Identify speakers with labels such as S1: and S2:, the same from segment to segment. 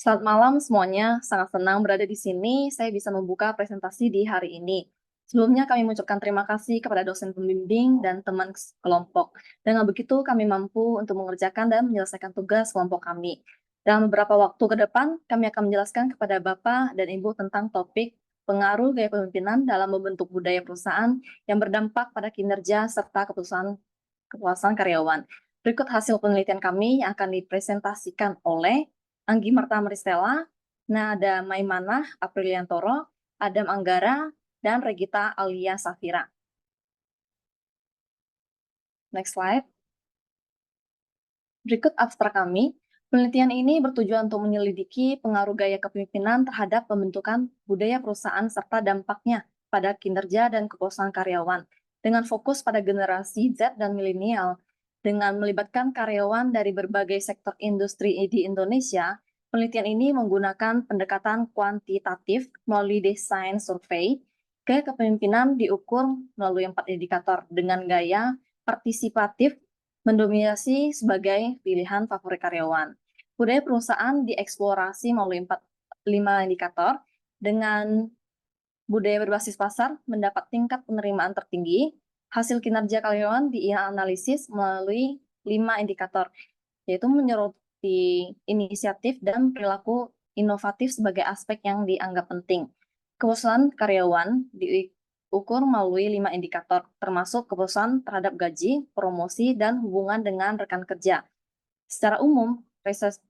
S1: Selamat malam semuanya, sangat senang berada di sini. Saya bisa membuka presentasi di hari ini. Sebelumnya kami mengucapkan terima kasih kepada dosen pembimbing dan teman kelompok. Dengan begitu kami mampu untuk mengerjakan dan menyelesaikan tugas kelompok kami. Dalam beberapa waktu ke depan, kami akan menjelaskan kepada Bapak dan Ibu tentang topik pengaruh gaya kepemimpinan dalam membentuk budaya perusahaan yang berdampak pada kinerja serta kepuasan karyawan. Berikut hasil penelitian kami yang akan dipresentasikan oleh Anggi Marta Maristella, Nada Maimanah Apriliantoro, Adam Anggara, dan Regita Alia Safira. Next slide. Berikut abstrak kami. Penelitian ini bertujuan untuk menyelidiki pengaruh gaya kepemimpinan terhadap pembentukan budaya perusahaan serta dampaknya pada kinerja dan kepuasan karyawan, dengan fokus pada generasi Z dan milenial. Dengan melibatkan karyawan dari berbagai sektor industri di Indonesia, penelitian ini menggunakan pendekatan kuantitatif melalui desain survei. Gaya kepemimpinan diukur melalui 4 indikator dengan gaya partisipatif mendominasi sebagai pilihan favorit karyawan. Budaya perusahaan dieksplorasi melalui 5 indikator dengan budaya berbasis pasar mendapat tingkat penerimaan tertinggi. Hasil kinerja karyawan dianalisis melalui 5 indikator, yaitu menyoroti inisiatif dan perilaku inovatif sebagai aspek yang dianggap penting. Kepuasan karyawan diukur melalui 5 indikator, termasuk kepuasan terhadap gaji, promosi, dan hubungan dengan rekan kerja. Secara umum,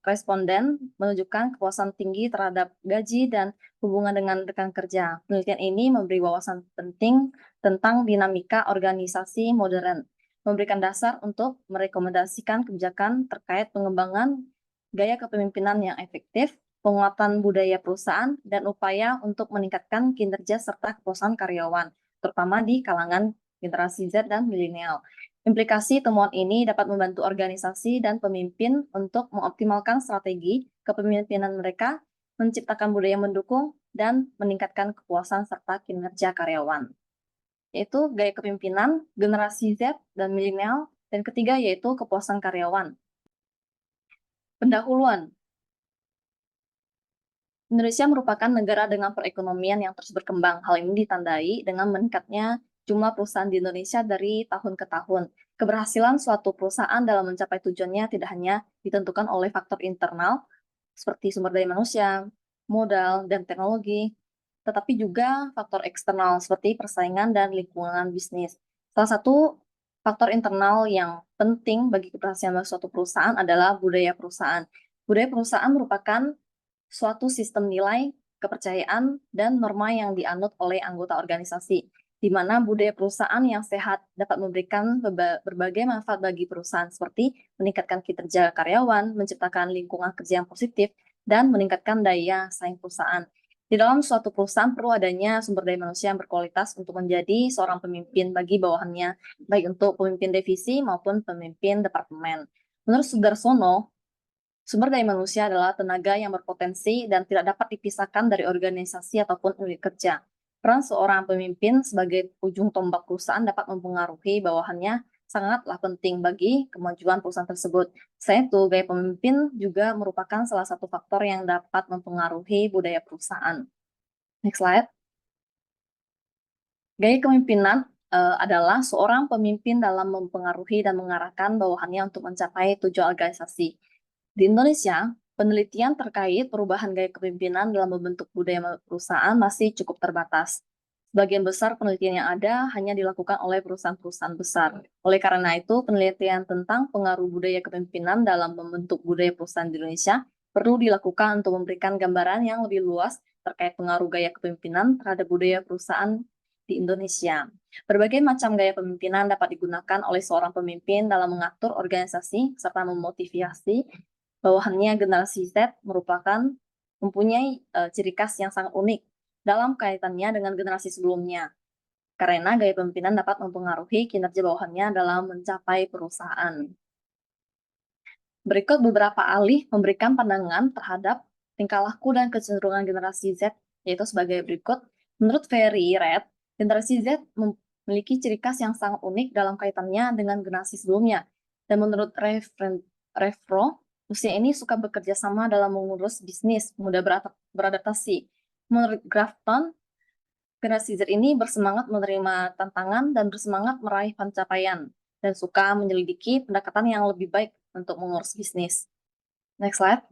S1: responden menunjukkan kepuasan tinggi terhadap gaji dan hubungan dengan rekan kerja. Penelitian ini memberi wawasan penting tentang dinamika organisasi modern, memberikan dasar untuk merekomendasikan kebijakan terkait pengembangan gaya kepemimpinan yang efektif, penguatan budaya perusahaan, dan upaya untuk meningkatkan kinerja serta kepuasan karyawan, terutama di kalangan generasi Z dan milenial. Implikasi temuan ini dapat membantu organisasi dan pemimpin untuk mengoptimalkan strategi kepemimpinan mereka, menciptakan budaya mendukung, dan meningkatkan kepuasan serta kinerja karyawan. Yaitu gaya kepemimpinan, generasi Z dan milenial, dan ketiga yaitu kepuasan karyawan. Pendahuluan. Indonesia merupakan negara dengan perekonomian yang terus berkembang. Hal ini ditandai dengan meningkatnya jumlah perusahaan di Indonesia dari tahun ke tahun. Keberhasilan suatu perusahaan dalam mencapai tujuannya tidak hanya ditentukan oleh faktor internal, seperti sumber daya manusia, modal, dan teknologi, tetapi juga faktor eksternal, seperti persaingan dan lingkungan bisnis. Salah satu faktor internal yang penting bagi keberhasilan suatu perusahaan adalah budaya perusahaan. Budaya perusahaan merupakan suatu sistem nilai, kepercayaan, dan norma yang dianut oleh anggota organisasi, di mana budaya perusahaan yang sehat dapat memberikan berbagai manfaat bagi perusahaan, seperti meningkatkan kinerja karyawan, menciptakan lingkungan kerja yang positif, dan meningkatkan daya saing perusahaan. Di dalam suatu perusahaan perlu adanya sumber daya manusia yang berkualitas untuk menjadi seorang pemimpin bagi bawahannya, baik untuk pemimpin divisi maupun pemimpin departemen. Menurut Sudarsono, sumber daya manusia adalah tenaga yang berpotensi dan tidak dapat dipisahkan dari organisasi ataupun unit kerja. Peran seorang pemimpin sebagai ujung tombak perusahaan dapat mempengaruhi bawahannya sangatlah penting bagi kemajuan perusahaan tersebut. Selain itu, gaya pemimpin juga merupakan salah satu faktor yang dapat mempengaruhi budaya perusahaan. Next slide. Gaya kepemimpinan adalah seorang pemimpin dalam mempengaruhi dan mengarahkan bawahannya untuk mencapai tujuan organisasi. Di Indonesia, penelitian terkait perubahan gaya kepemimpinan dalam membentuk budaya perusahaan masih cukup terbatas. Sebagian besar penelitian yang ada hanya dilakukan oleh perusahaan-perusahaan besar. Oleh karena itu, penelitian tentang pengaruh budaya kepemimpinan dalam membentuk budaya perusahaan di Indonesia perlu dilakukan untuk memberikan gambaran yang lebih luas terkait pengaruh gaya kepemimpinan terhadap budaya perusahaan di Indonesia. Berbagai macam gaya kepemimpinan dapat digunakan oleh seorang pemimpin dalam mengatur organisasi serta memotivasi bawahannya. Generasi Z mempunyai ciri khas yang sangat unik dalam kaitannya dengan generasi sebelumnya, karena gaya pemimpinan dapat mempengaruhi kinerja bawahannya dalam mencapai perusahaan. Berikut beberapa ahli memberikan pandangan terhadap tingkah laku dan kecenderungan generasi Z, yaitu sebagai berikut. Menurut Ferry Red, generasi Z memiliki ciri khas yang sangat unik dalam kaitannya dengan generasi sebelumnya. Dan menurut Refro, Usia ini suka bekerja sama dalam mengurus bisnis, mudah beradaptasi. Menurut Grafton, generasi Z ini bersemangat menerima tantangan dan bersemangat meraih pencapaian, dan suka menyelidiki pendekatan yang lebih baik untuk mengurus bisnis. Next slide.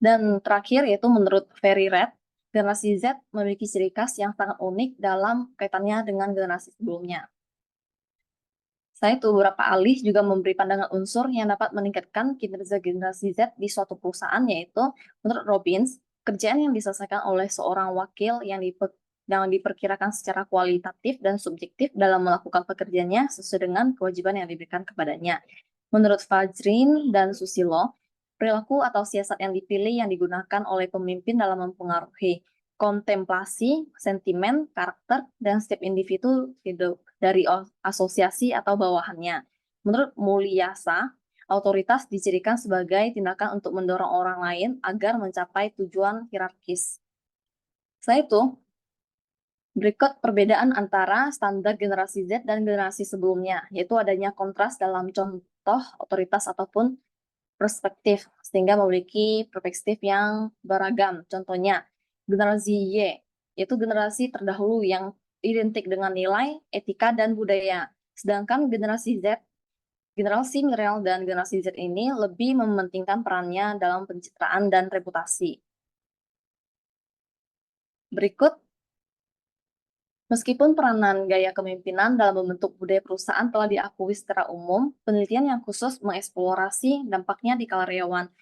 S1: Dan terakhir yaitu menurut Ferry Red, generasi Z memiliki ciri khas yang sangat unik dalam kaitannya dengan generasi sebelumnya. Selain itu, beberapa ahli juga memberi pandangan unsur yang dapat meningkatkan kinerja generasi Z di suatu perusahaan, yaitu menurut Robbins, kerjaan yang diselesaikan oleh seorang wakil yang diperkirakan secara kualitatif dan subjektif dalam melakukan pekerjaannya sesuai dengan kewajiban yang diberikan kepadanya. Menurut Fajrin dan Susilo, perilaku atau siasat yang dipilih yang digunakan oleh pemimpin dalam mempengaruhi kontemplasi, sentimen, karakter, dan setiap individu dari asosiasi atau bawahannya. Menurut Mulyasa, otoritas dicirikan sebagai tindakan untuk mendorong orang lain agar mencapai tujuan hierarkis. Selain itu, berikut perbedaan antara standar generasi Z dan generasi sebelumnya, yaitu adanya kontras dalam contoh otoritas ataupun perspektif, sehingga memiliki perspektif yang beragam. Contohnya, generasi Y, yaitu generasi terdahulu yang identik dengan nilai, etika, dan budaya. Sedangkan generasi Z, generasi milenial dan generasi Z ini lebih mementingkan perannya dalam pencitraan dan reputasi. Berikut, meskipun peranan gaya kepemimpinan dalam membentuk budaya perusahaan telah diakui secara umum, penelitian yang khusus mengeksplorasi dampaknya di karyawan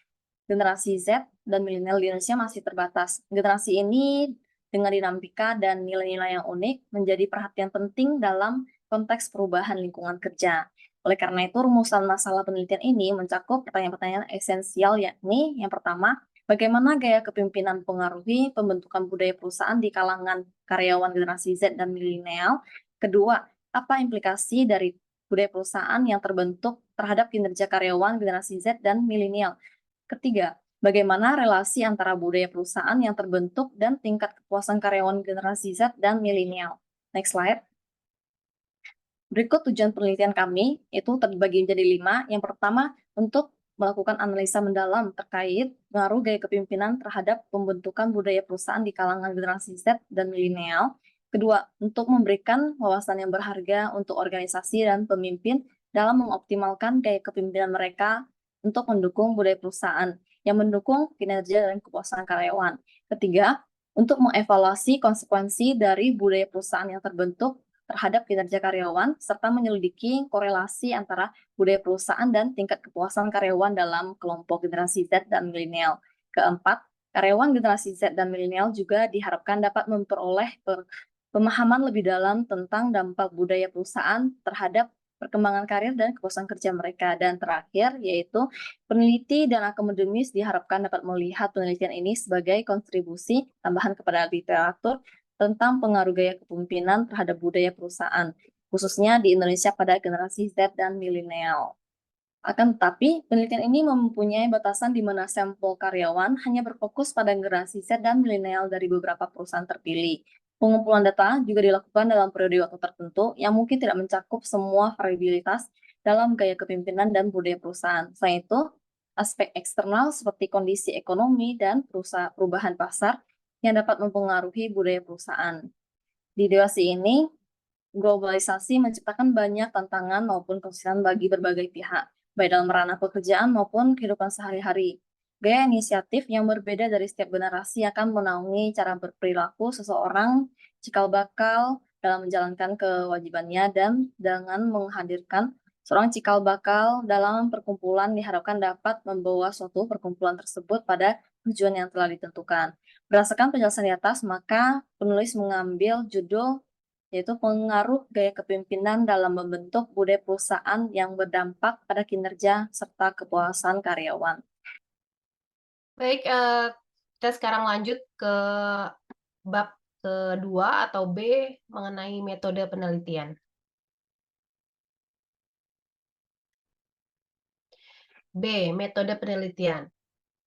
S1: generasi Z dan milenial di Indonesia masih terbatas. Generasi ini dengan dinamika dan nilai-nilai yang unik menjadi perhatian penting dalam konteks perubahan lingkungan kerja. Oleh karena itu, rumusan masalah penelitian ini mencakup pertanyaan-pertanyaan esensial, yakni yang pertama, bagaimana gaya kepemimpinan mempengaruhi pembentukan budaya perusahaan di kalangan karyawan generasi Z dan milenial? Kedua, apa implikasi dari budaya perusahaan yang terbentuk terhadap kinerja karyawan generasi Z dan milenial? Ketiga, bagaimana relasi antara budaya perusahaan yang terbentuk dan tingkat kepuasan karyawan generasi Z dan milenial? Next slide. Berikut tujuan penelitian kami, itu terbagi menjadi 5. Yang pertama, untuk melakukan analisa mendalam terkait pengaruh gaya kepemimpinan terhadap pembentukan budaya perusahaan di kalangan generasi Z dan milenial. Kedua, untuk memberikan wawasan yang berharga untuk organisasi dan pemimpin dalam mengoptimalkan gaya kepemimpinan mereka untuk mendukung budaya perusahaan yang mendukung kinerja dan kepuasan karyawan. Ketiga, untuk mengevaluasi konsekuensi dari budaya perusahaan yang terbentuk terhadap kinerja karyawan, serta menyelidiki korelasi antara budaya perusahaan dan tingkat kepuasan karyawan dalam kelompok generasi Z dan milenial. Keempat, karyawan generasi Z dan milenial juga diharapkan dapat memperoleh pemahaman lebih dalam tentang dampak budaya perusahaan terhadap perkembangan karir dan kepuasan kerja mereka. Dan terakhir, yaitu peneliti dan akademis diharapkan dapat melihat penelitian ini sebagai kontribusi tambahan kepada literatur tentang pengaruh gaya kepemimpinan terhadap budaya perusahaan, khususnya di Indonesia pada generasi Z dan milenial. Akan tetapi, penelitian ini mempunyai batasan di mana sampel karyawan hanya berfokus pada generasi Z dan milenial dari beberapa perusahaan terpilih. Pengumpulan data juga dilakukan dalam periode waktu tertentu yang mungkin tidak mencakup semua variabilitas dalam gaya kepemimpinan dan budaya perusahaan. Selain itu, aspek eksternal seperti kondisi ekonomi dan perubahan pasar yang dapat mempengaruhi budaya perusahaan. Di dewasa ini, globalisasi menciptakan banyak tantangan maupun kesulitan bagi berbagai pihak, baik dalam ranah pekerjaan maupun kehidupan sehari-hari. Gaya inisiatif yang berbeda dari setiap generasi akan menaungi cara berperilaku seseorang, cikal bakal dalam menjalankan kewajibannya, dan dengan menghadirkan seorang cikal bakal dalam perkumpulan diharapkan dapat membawa suatu perkumpulan tersebut pada tujuan yang telah ditentukan. Berdasarkan penjelasan di atas, maka penulis mengambil judul yaitu pengaruh gaya kepemimpinan dalam membentuk budaya perusahaan yang berdampak pada kinerja serta kepuasan karyawan.
S2: Baik, kita sekarang lanjut ke bab kedua atau B mengenai metode penelitian. B. Metode penelitian.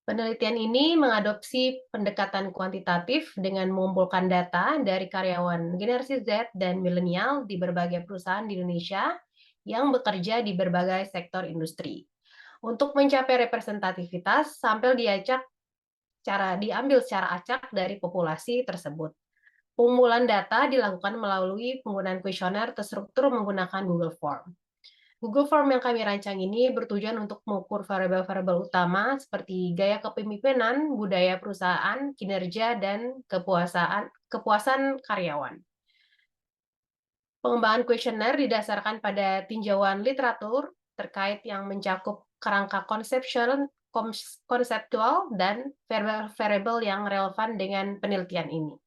S2: Penelitian ini mengadopsi pendekatan kuantitatif dengan mengumpulkan data dari karyawan generasi Z dan milenial di berbagai perusahaan di Indonesia yang bekerja di berbagai sektor industri. Untuk mencapai representativitas, sampel diambil secara acak dari populasi tersebut. Pengumpulan data dilakukan melalui penggunaan kuesioner terstruktur menggunakan Google Form. Google Form yang kami rancang ini bertujuan untuk mengukur variabel-variabel utama seperti gaya kepemimpinan, budaya perusahaan, kinerja, dan kepuasan karyawan. Pengembangan kuesioner didasarkan pada tinjauan literatur terkait yang mencakup kerangka konseptual dan variabel yang relevan dengan penelitian ini.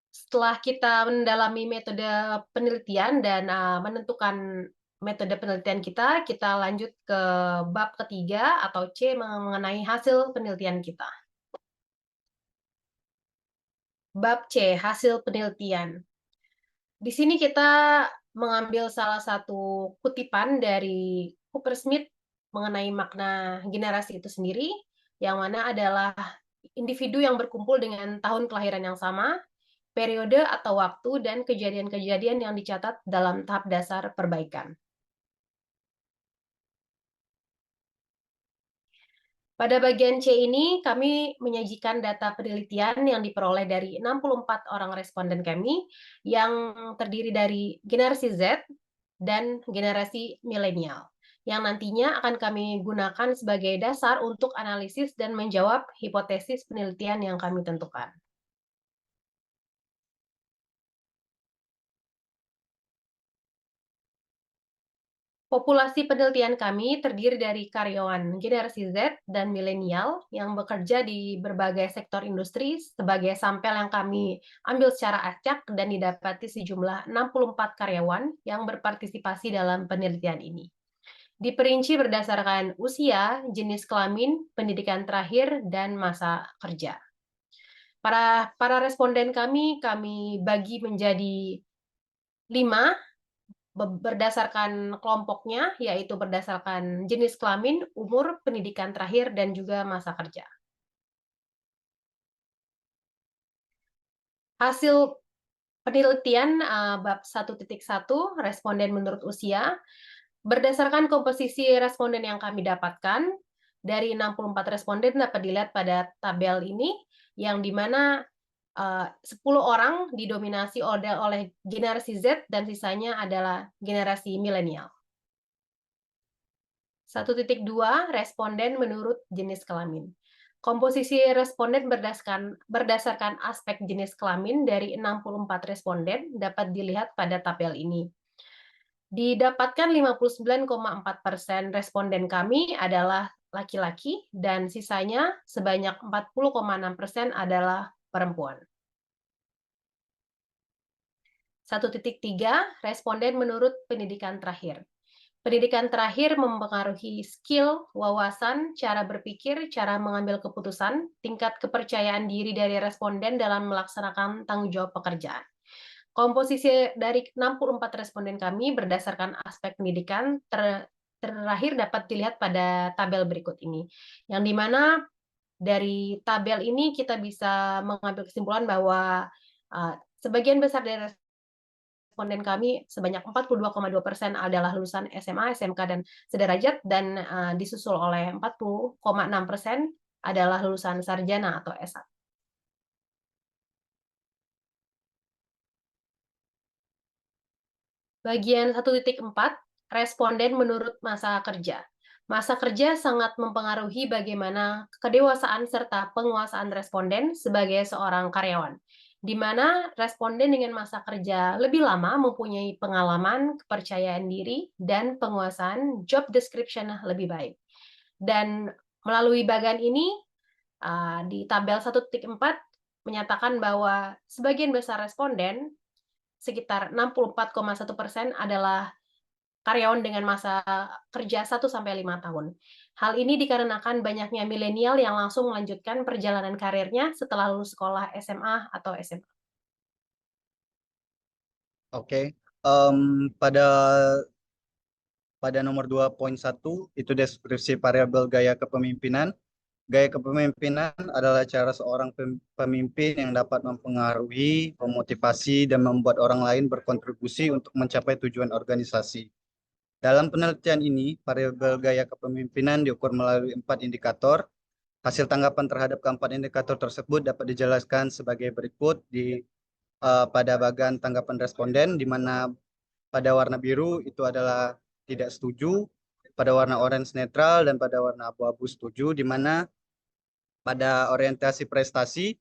S2: Setelah kita mendalami metode penelitian dan menentukan metode penelitian kita lanjut ke bab ketiga atau C mengenai hasil penelitian kita. Bab C, hasil penelitian. Di sini kita mengambil salah satu kutipan dari Cooper-Smith mengenai makna generasi itu sendiri, yang mana adalah individu yang berkumpul dengan tahun kelahiran yang sama, periode atau waktu, dan kejadian-kejadian yang dicatat dalam tahap dasar perbaikan. Pada bagian C ini, kami menyajikan data penelitian yang diperoleh dari 64 orang responden kami, yang terdiri dari generasi Z dan generasi milenial, yang nantinya akan kami gunakan sebagai dasar untuk analisis dan menjawab hipotesis penelitian yang kami tentukan. Populasi penelitian kami terdiri dari karyawan generasi Z dan milenial yang bekerja di berbagai sektor industri sebagai sampel yang kami ambil secara acak dan didapati sejumlah 64 karyawan yang berpartisipasi dalam penelitian ini. Diperinci berdasarkan usia, jenis kelamin, pendidikan terakhir, dan masa kerja. Para responden kami bagi menjadi 5 berdasarkan kelompoknya, yaitu berdasarkan jenis kelamin, umur, pendidikan terakhir, dan juga masa kerja. Hasil penelitian bab 1.1, responden menurut usia, berdasarkan komposisi responden yang kami dapatkan, dari 64 responden dapat dilihat pada tabel ini, yang dimana 10 orang didominasi oleh generasi Z dan sisanya adalah generasi milenial. 1.2 responden menurut jenis kelamin. Komposisi responden berdasarkan aspek jenis kelamin dari 64 responden dapat dilihat pada tabel ini. Didapatkan 59,4% responden kami adalah laki-laki dan sisanya sebanyak 40,6% adalah perempuan. 1.3 responden menurut pendidikan terakhir. Pendidikan terakhir mempengaruhi skill, wawasan, cara berpikir, cara mengambil keputusan, tingkat kepercayaan diri dari responden dalam melaksanakan tanggung jawab pekerjaan. Komposisi dari 64 responden kami berdasarkan aspek pendidikan terakhir dapat dilihat pada tabel berikut ini, yang dimana dari tabel ini kita bisa mengambil kesimpulan bahwa sebagian besar dari responden kami sebanyak 42,2% adalah lulusan SMA, SMK, dan sederajat, dan disusul oleh 40,6% adalah lulusan sarjana atau S1. Bagian 1.4, responden menurut masa kerja. Masa kerja sangat mempengaruhi bagaimana kedewasaan serta penguasaan responden sebagai seorang karyawan, di mana responden dengan masa kerja lebih lama mempunyai pengalaman, kepercayaan diri, dan penguasaan job description lebih baik. Dan melalui bagian ini, di tabel 1.4 menyatakan bahwa sebagian besar responden, sekitar 64,1% adalah karyawan dengan masa kerja 1-5 tahun. Hal ini dikarenakan banyaknya milenial yang langsung melanjutkan perjalanan karirnya setelah lulus sekolah SMA atau SMA.
S3: Oke, pada nomor 2.1 itu deskripsi variabel gaya kepemimpinan. Gaya kepemimpinan adalah cara seorang pemimpin yang dapat mempengaruhi, memotivasi, dan membuat orang lain berkontribusi untuk mencapai tujuan organisasi. Dalam penelitian ini, variabel gaya kepemimpinan diukur melalui 4 indikator. Hasil tanggapan terhadap keempat indikator tersebut dapat dijelaskan sebagai berikut pada bagian tanggapan responden, di mana pada warna biru itu adalah tidak setuju, pada warna orange netral, dan pada warna abu-abu setuju, di mana pada orientasi prestasi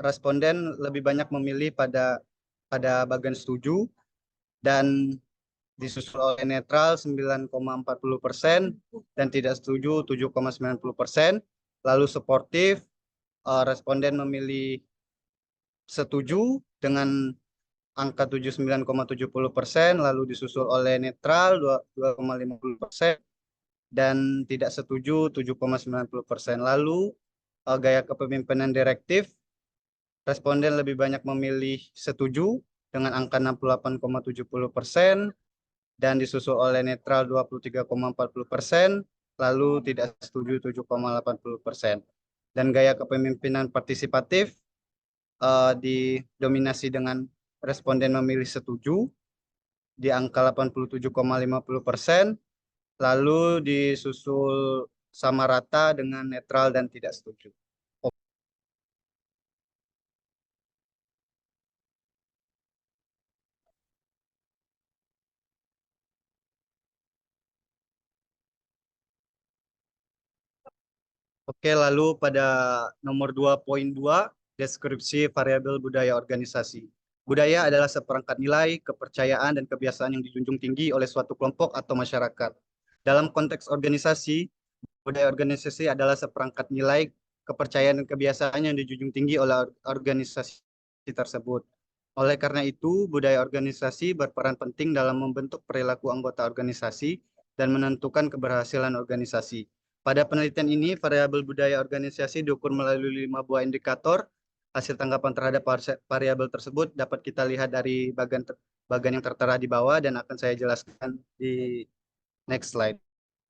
S3: responden lebih banyak memilih pada bagian setuju, dan disusul oleh netral 9,40% dan tidak setuju 7,90%. Lalu suportif, responden memilih setuju dengan angka 79,70%, lalu disusul oleh netral 2,50% dan tidak setuju 7,90%. Lalu gaya kepemimpinan direktif, responden lebih banyak memilih setuju dengan angka 68,70% dan disusul oleh netral 23,40%, lalu tidak setuju 7,80%. Dan gaya kepemimpinan partisipatif didominasi dengan responden memilih setuju di angka 87,50%, lalu disusul sama rata dengan netral dan tidak setuju. Oke, lalu pada nomor 2.2, deskripsi variabel budaya organisasi. Budaya adalah seperangkat nilai, kepercayaan, dan kebiasaan yang dijunjung tinggi oleh suatu kelompok atau masyarakat. Dalam konteks organisasi, budaya organisasi adalah seperangkat nilai, kepercayaan, dan kebiasaan yang dijunjung tinggi oleh organisasi tersebut. Oleh karena itu, budaya organisasi berperan penting dalam membentuk perilaku anggota organisasi dan menentukan keberhasilan organisasi. Pada penelitian ini, variabel budaya organisasi diukur melalui 5 buah indikator. Hasil tanggapan terhadap variabel tersebut dapat kita lihat dari bagian yang tertera di bawah dan akan saya jelaskan di next slide.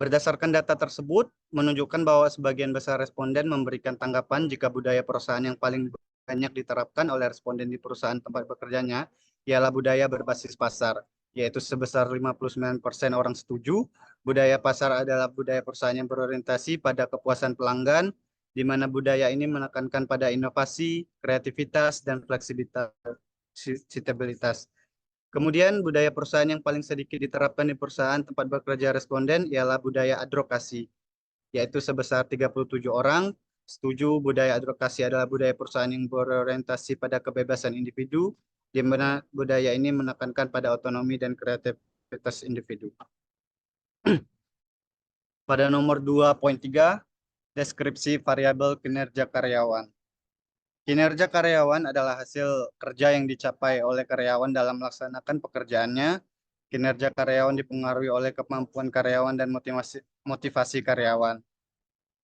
S3: Berdasarkan data tersebut, menunjukkan bahwa sebagian besar responden memberikan tanggapan jika budaya perusahaan yang paling banyak diterapkan oleh responden di perusahaan tempat bekerjanya ialah budaya berbasis pasar, yaitu sebesar 59% orang setuju. Budaya pasar adalah budaya perusahaan yang berorientasi pada kepuasan pelanggan, di mana budaya ini menekankan pada inovasi, kreativitas, dan fleksibilitas. Kemudian budaya perusahaan yang paling sedikit diterapkan di perusahaan tempat bekerja responden ialah budaya advokasi, yaitu sebesar 37 orang. Setuju budaya advokasi adalah budaya perusahaan yang berorientasi pada kebebasan individu, di mana budaya ini menekankan pada otonomi dan kreativitas individu. Pada nomor 2.3, deskripsi variabel kinerja karyawan. Kinerja karyawan adalah hasil kerja yang dicapai oleh karyawan dalam melaksanakan pekerjaannya. Kinerja karyawan dipengaruhi oleh kemampuan karyawan dan motivasi karyawan.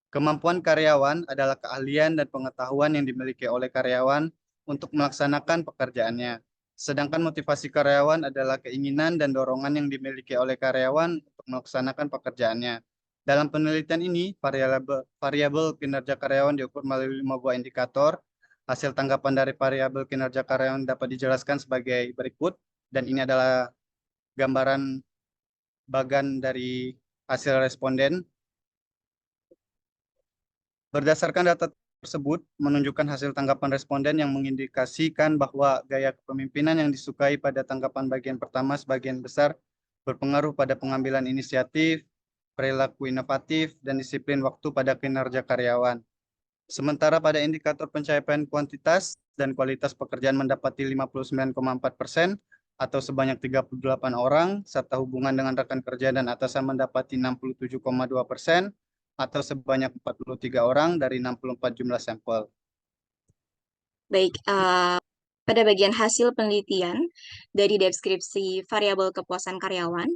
S3: Kemampuan karyawan adalah keahlian dan pengetahuan yang dimiliki oleh karyawan untuk melaksanakan pekerjaannya. Sedangkan motivasi karyawan adalah keinginan dan dorongan yang dimiliki oleh karyawan untuk melaksanakan pekerjaannya. Dalam penelitian ini, variabel kinerja karyawan diukur melalui 5 buah indikator. Hasil tanggapan dari variabel kinerja karyawan dapat dijelaskan sebagai berikut, dan ini adalah gambaran bagan dari hasil responden. Berdasarkan data tersebut menunjukkan hasil tanggapan responden yang mengindikasikan bahwa gaya kepemimpinan yang disukai pada tanggapan bagian pertama sebagian besar berpengaruh pada pengambilan inisiatif, perilaku inovatif, dan disiplin waktu pada kinerja karyawan. Sementara pada indikator pencapaian kuantitas dan kualitas pekerjaan mendapati 59,4% atau sebanyak 38 orang, serta hubungan dengan rekan kerja dan atasan mendapati 67,2%, atau sebanyak 43 orang dari 64 jumlah sampel.
S4: Baik, pada bagian hasil penelitian dari deskripsi variabel kepuasan karyawan,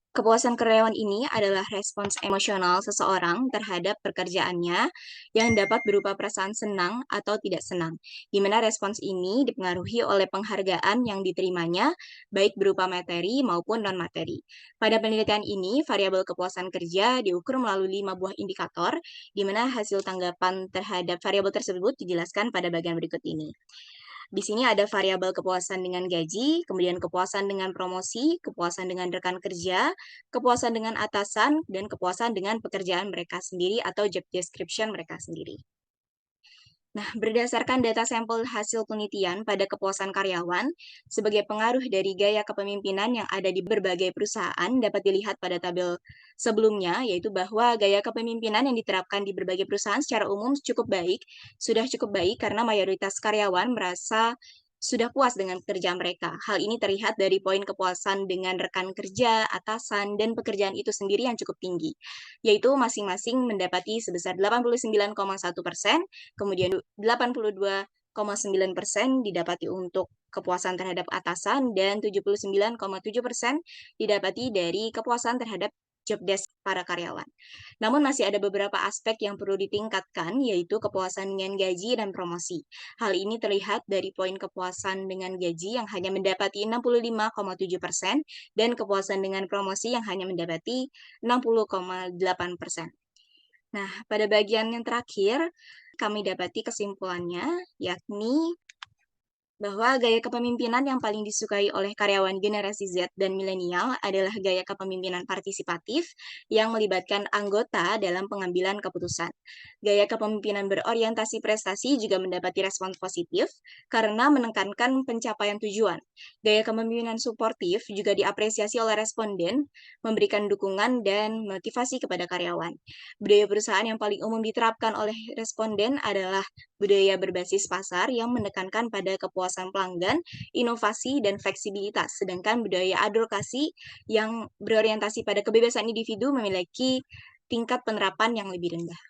S4: kepuasan karyawan ini adalah respons emosional seseorang terhadap pekerjaannya yang dapat berupa perasaan senang atau tidak senang, di mana respons ini dipengaruhi oleh penghargaan yang diterimanya, baik berupa materi maupun non-materi. Pada penelitian ini, variabel kepuasan kerja diukur melalui 5 buah indikator, di mana hasil tanggapan terhadap variabel tersebut dijelaskan pada bagian berikut ini. Di sini ada variabel kepuasan dengan gaji, kemudian kepuasan dengan promosi, kepuasan dengan rekan kerja, kepuasan dengan atasan, dan kepuasan dengan pekerjaan mereka sendiri atau job description mereka sendiri. Nah, berdasarkan data sampel hasil penelitian pada kepuasan karyawan, sebagai pengaruh dari gaya kepemimpinan yang ada di berbagai perusahaan dapat dilihat pada tabel sebelumnya, yaitu bahwa gaya kepemimpinan yang diterapkan di berbagai perusahaan secara umum sudah cukup baik karena mayoritas karyawan merasa sudah puas dengan kerja mereka. Hal ini terlihat dari poin kepuasan dengan rekan kerja, atasan, dan pekerjaan itu sendiri yang cukup tinggi, yaitu masing-masing mendapati sebesar 89,1%, kemudian 82,9% didapati untuk kepuasan terhadap atasan, dan 79,7% didapati dari kepuasan terhadap job desk para karyawan. Namun masih ada beberapa aspek yang perlu ditingkatkan, yaitu kepuasan dengan gaji dan promosi. Hal ini terlihat dari poin kepuasan dengan gaji yang hanya mendapati 65,7% dan kepuasan dengan promosi yang hanya mendapati 60,8%. Nah, pada bagian yang terakhir, kami dapati kesimpulannya, yakni bahwa gaya kepemimpinan yang paling disukai oleh karyawan generasi Z dan milenial adalah gaya kepemimpinan partisipatif yang melibatkan anggota dalam pengambilan keputusan. Gaya kepemimpinan berorientasi prestasi juga mendapati respon positif karena menekankan pencapaian tujuan. Gaya kepemimpinan suportif juga diapresiasi oleh responden, memberikan dukungan dan motivasi kepada karyawan. Budaya perusahaan yang paling umum diterapkan oleh responden adalah budaya berbasis pasar yang menekankan pada kepuasan pelanggan, inovasi, dan fleksibilitas. Sedangkan budaya advokasi yang berorientasi pada kebebasan individu memiliki tingkat penerapan yang lebih rendah.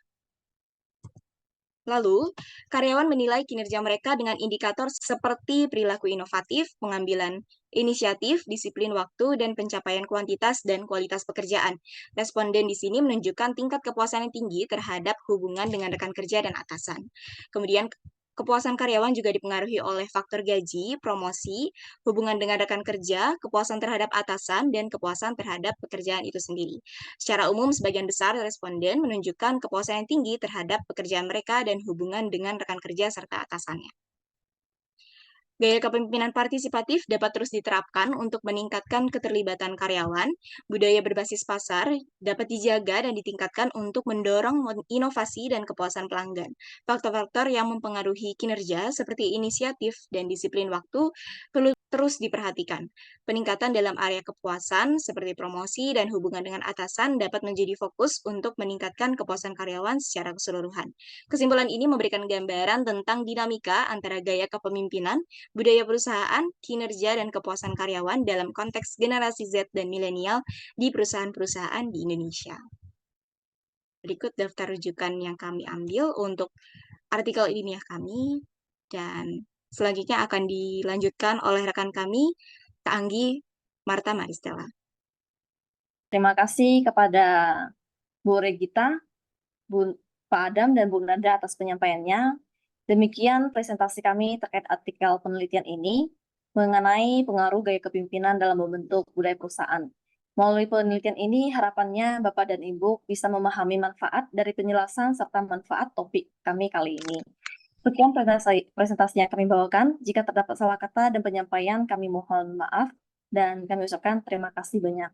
S4: Lalu, karyawan menilai kinerja mereka dengan indikator seperti perilaku inovatif, pengambilan inisiatif, disiplin waktu, dan pencapaian kuantitas dan kualitas pekerjaan. Responden di sini menunjukkan tingkat kepuasan yang tinggi terhadap hubungan dengan rekan kerja dan atasan. Kemudian, kepuasan karyawan juga dipengaruhi oleh faktor gaji, promosi, hubungan dengan rekan kerja, kepuasan terhadap atasan, dan kepuasan terhadap pekerjaan itu sendiri. Secara umum, sebagian besar responden menunjukkan kepuasan yang tinggi terhadap pekerjaan mereka dan hubungan dengan rekan kerja serta atasannya. Gaya kepemimpinan partisipatif dapat terus diterapkan untuk meningkatkan keterlibatan karyawan. Budaya berbasis pasar dapat dijaga dan ditingkatkan untuk mendorong inovasi dan kepuasan pelanggan. Faktor-faktor yang mempengaruhi kinerja seperti inisiatif dan disiplin waktu perlu terus diperhatikan. Peningkatan dalam area kepuasan seperti promosi dan hubungan dengan atasan dapat menjadi fokus untuk meningkatkan kepuasan karyawan secara keseluruhan. Kesimpulan ini memberikan gambaran tentang dinamika antara gaya kepemimpinan, budaya perusahaan, kinerja, dan kepuasan karyawan dalam konteks generasi Z dan milenial di perusahaan-perusahaan di Indonesia. Berikut daftar rujukan yang kami ambil untuk artikel ilmiah kami, dan selanjutnya akan dilanjutkan oleh rekan kami, Kak Anggi Marta Maristella.
S1: Terima kasih kepada Bu Regita, Pak Adam, dan Bu Nanda atas penyampaiannya. Demikian presentasi kami terkait artikel penelitian ini mengenai pengaruh gaya kepemimpinan dalam membentuk budaya perusahaan. Melalui penelitian ini, harapannya Bapak dan Ibu bisa memahami manfaat dari penjelasan serta manfaat topik kami kali ini. Sekian presentasi yang kami bawakan. Jika terdapat salah kata dan penyampaian, kami mohon maaf dan kami ucapkan terima kasih banyak.